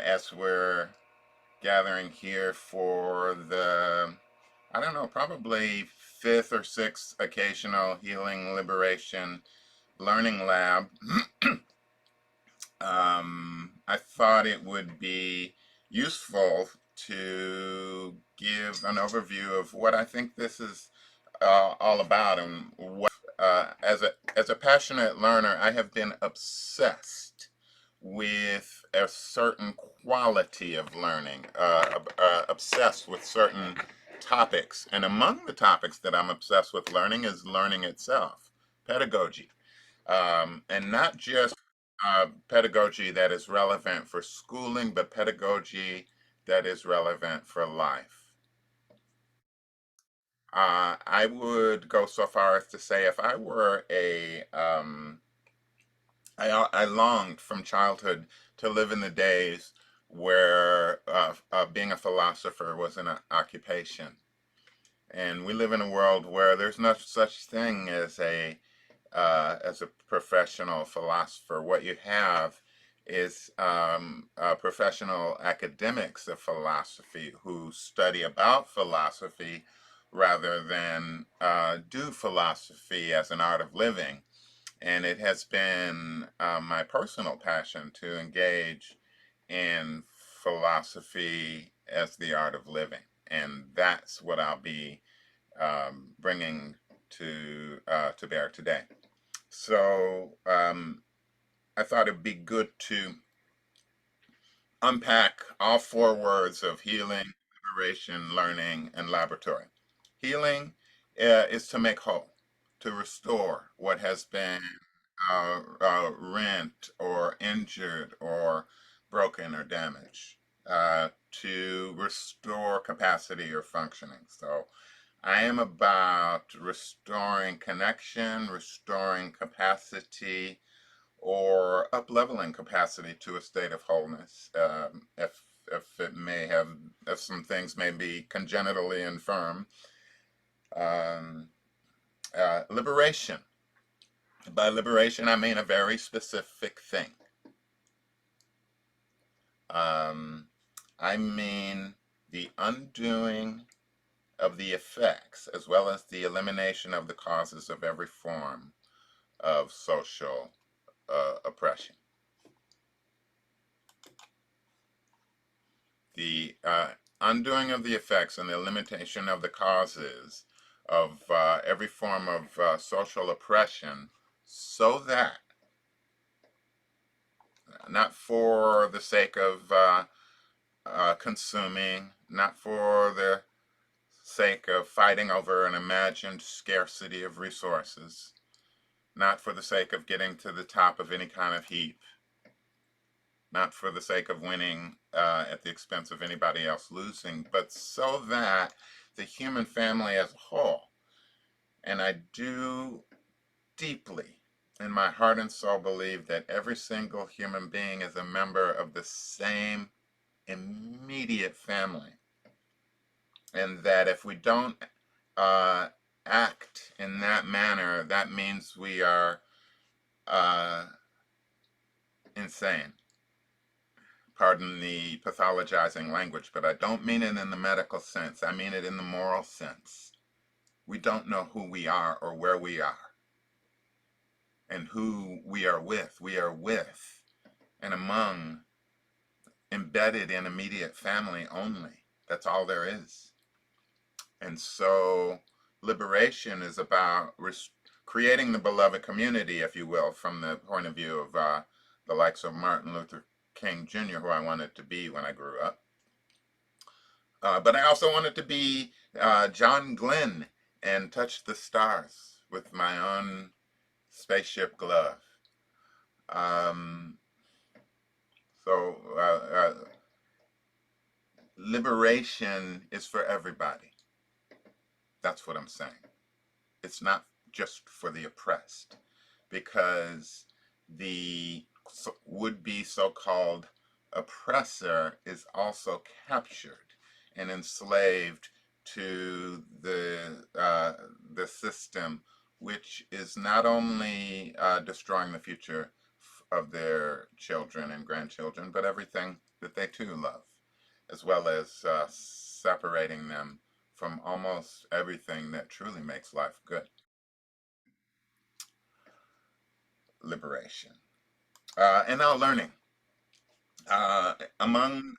as we're gathering here for the, I don't know, probably fifth or sixth occasional Healing Liberation Learning Lab. I thought it would be useful to give an overview of what I think this is all about, and what, as a passionate learner, I have been obsessed with a certain quality of learning, obsessed with certain topics, and among the topics that I'm obsessed with learning is learning itself, pedagogy, and not just pedagogy that is relevant for schooling, but pedagogy that is relevant for life. I would go so far as to say if I were I longed from childhood to live in the days where being a philosopher was an occupation. And we live in a world where there's no such thing as a professional philosopher. What you have is professional academics of philosophy who study about philosophy rather than do philosophy as an art of living. And it has been my personal passion to engage in philosophy as the art of living. And that's what I'll be bringing to bear today. So I thought it'd be good to unpack all four words of healing, liberation, learning, and laboratory. Healing is to make whole, to restore what has been rent or injured or broken or damaged, to restore capacity or functioning. So I am about restoring connection, restoring capacity, or up-leveling capacity to a state of wholeness. If some things may be congenitally infirm. Um, Liberation. By liberation, I mean a very specific thing. Um, I mean the undoing of the effects, as well as the elimination of the causes of every form of social oppression. The undoing of the effects and the elimination of the causes of every form of social oppression, so that, not for the sake of consuming, not for the sake of fighting over an imagined scarcity of resources, not for the sake of getting to the top of any kind of heap, not for the sake of winning at the expense of anybody else losing, but so that the human family as a whole, and I do deeply in my heart and soul believe that every single human being is a member of the same immediate family, and that if we don't act in that manner, that means we are insane. Pardon the pathologizing language, but I don't mean it in the medical sense. I mean it in the moral sense. We don't know who we are or where we are and who we are with. We are with and among, embedded in immediate family only. That's all there is. And so liberation is about creating the beloved community, if you will, from the point of view of the likes of Martin Luther King Jr., who I wanted to be when I grew up. But I also wanted to be John Glenn and touch the stars with my own spaceship glove. Um, so liberation is for everybody. That's what I'm saying. It's not just for the oppressed, because the would-be so-called oppressor is also captured and enslaved to the system, which is not only destroying the future of their children and grandchildren, but everything that they too love, as well as separating them from almost everything that truly makes life good. Liberation. And now learning. Among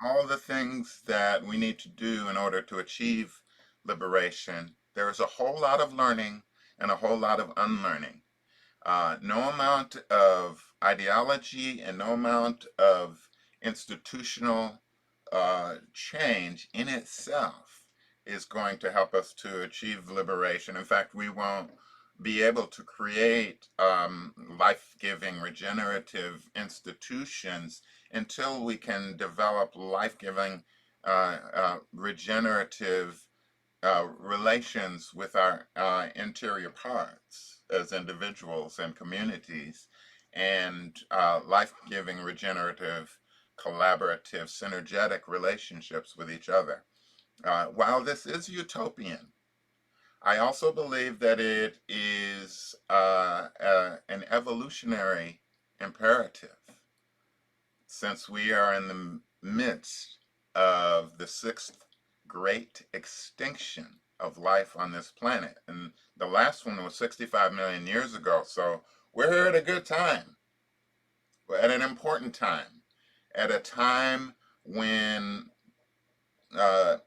all the things that we need to do in order to achieve liberation, there is a whole lot of learning and a whole lot of unlearning. No amount of ideology and no amount of institutional change in itself is going to help us to achieve liberation. In fact, we won't be able to create life-giving, regenerative institutions until we can develop life-giving, regenerative relations with our interior parts as individuals and communities, and life-giving, regenerative, collaborative, synergetic relationships with each other. While this is utopian, I also believe that it is an evolutionary imperative, since we are in the midst of the sixth great extinction of life on this planet. And the last one was 65 million years ago. So we're here at a good time. We're at an important time. At a time when uh,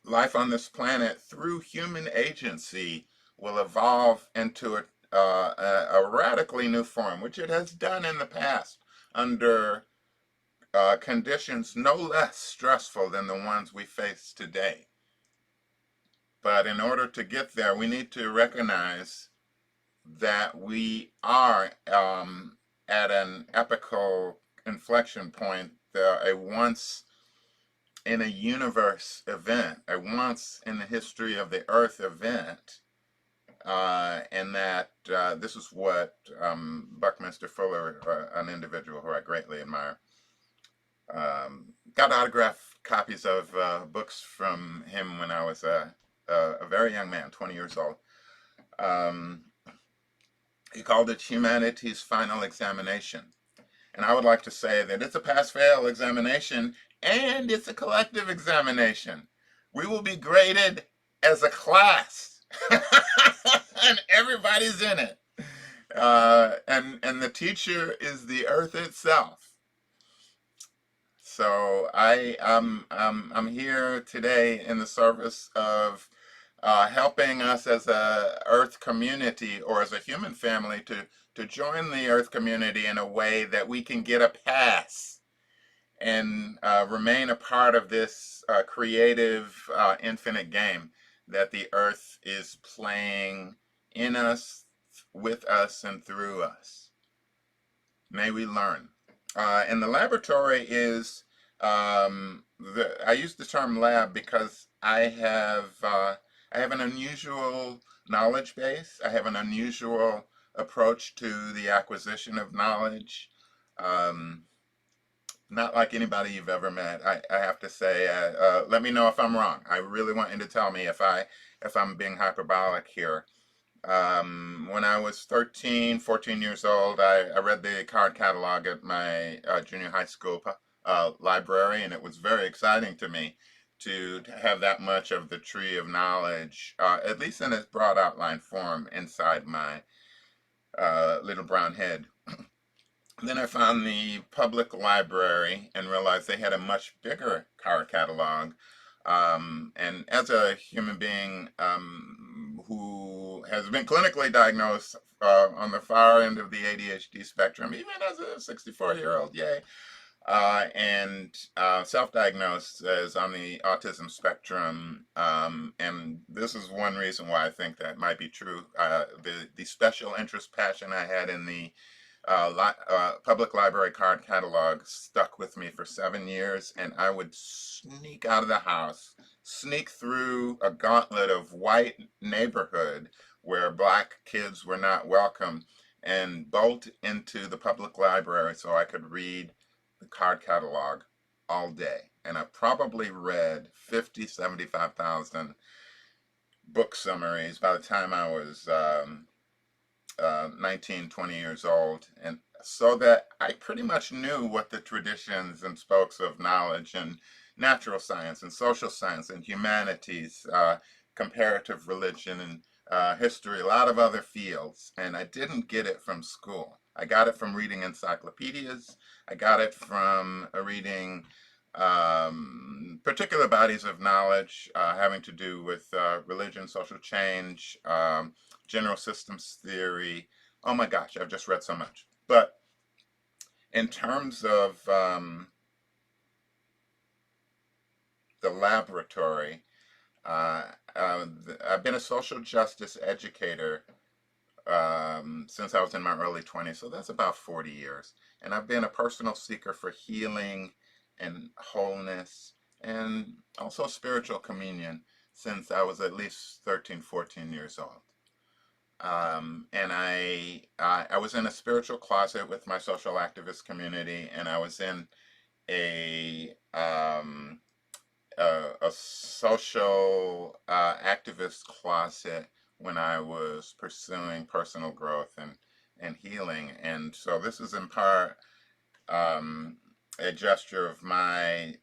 life on this planet, through human agency, will evolve into a radically new form, which it has done in the past under conditions no less stressful than the ones we face today. But in order to get there, we need to recognize that we are at an epochal inflection point, a once in a universe event, a once in the history of the earth event, and that this is what Buckminster Fuller, an individual who I greatly admire, got autographed copies of books from him when I was a very young man, 20 years old. He called it Humanity's Final Examination. And I would like to say that it's a pass-fail examination and it's a collective examination. We will be graded as a class and everybody's in it. And the teacher is the earth itself. So I'm here today in the service of helping us as a Earth community or as a human family to join the Earth community in a way that we can get a pass and remain a part of this creative infinite game that the Earth is playing in us, with us, and through us. May we learn. And the laboratory is, I use the term lab because I have an unusual knowledge base. I have an unusual approach to the acquisition of knowledge. Not like anybody you've ever met. I have to say, let me know if I'm wrong. I really want you to tell me if I'm being hyperbolic here. When I was 13, 14 years old, I read the card catalog at my junior high school library, and it was very exciting to me to have that much of the tree of knowledge, at least in its broad outline form, inside my little brown head. Then I found the public library and realized they had a much bigger card catalog. And as a human being who has been clinically diagnosed on the far end of the ADHD spectrum, even as a 64-year-old, yay, and self-diagnosed as on the autism spectrum, and this is one reason why I think that might be true. The special interest passion I had in the public library card catalog stuck with me for 7 years, and I would sneak out of the house, sneak through a gauntlet of white neighborhood where black kids were not welcome, and bolt into the public library so I could read the card catalog all day. And I probably read 50, 75,000 book summaries by the time I was 19, 20 years old. And so that I pretty much knew what the traditions and spokes of knowledge and natural science and social science and humanities, comparative religion and history, a lot of other fields. And I didn't get it from school. I got it from reading encyclopedias. I got it from reading particular bodies of knowledge having to do with religion, social change, general systems theory. Oh my gosh, I've just read so much. But in terms of the laboratory, I've been a social justice educator since I was in my early 20s, so that's about 40 years. And I've been a personal seeker for healing and wholeness and also spiritual communion since I was at least 13, 14 years old. And I was in a spiritual closet with my social activist community, and I was in a a social activist closet when I was pursuing personal growth and healing. And so this is in part um, a gesture of my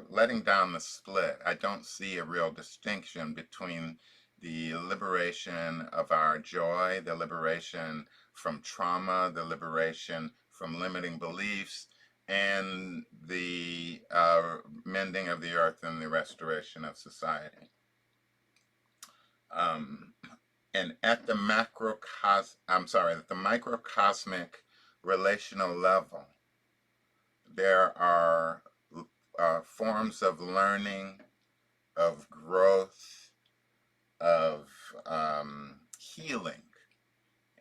letting down the split. I don't see a real distinction between the liberation of our joy, the liberation from trauma, the liberation from limiting beliefs, and the mending of the earth and the restoration of society. Um, and at the at the microcosmic relational level, there are forms of learning, of growth, of healing.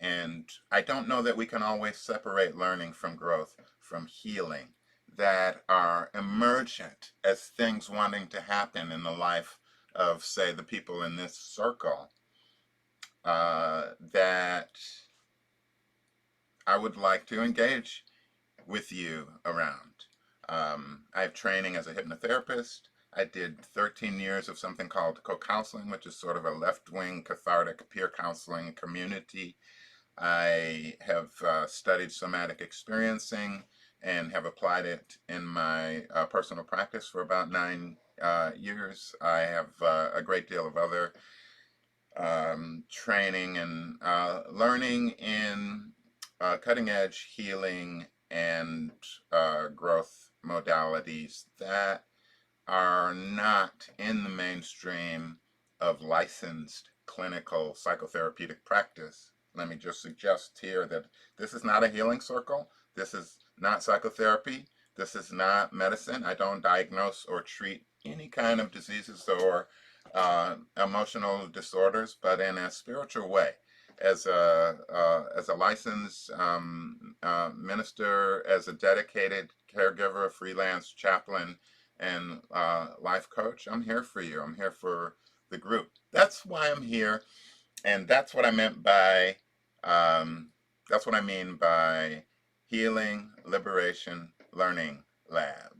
And I don't know that we can always separate learning from growth from healing that are emergent as things wanting to happen in the life of, say, the people in this circle that I would like to engage with you around. I have training as a hypnotherapist. I did 13 years of something called co-counseling, which is sort of a left-wing cathartic peer counseling community. I have studied somatic experiencing and have applied it in my personal practice for about 9 years. I have a great deal of other training and learning in cutting edge healing and growth modalities that are not in the mainstream of licensed clinical psychotherapeutic practice. Let me just suggest here that this is not a healing circle. This is not psychotherapy. This is not medicine. I don't diagnose or treat any kind of diseases or emotional disorders, but in a spiritual way. As a licensed minister, as a dedicated caregiver, freelance chaplain, and life coach, I'm here for you. I'm here for the group. That's why I'm here, and that's what I meant by that's what I mean by healing, liberation, learning lab.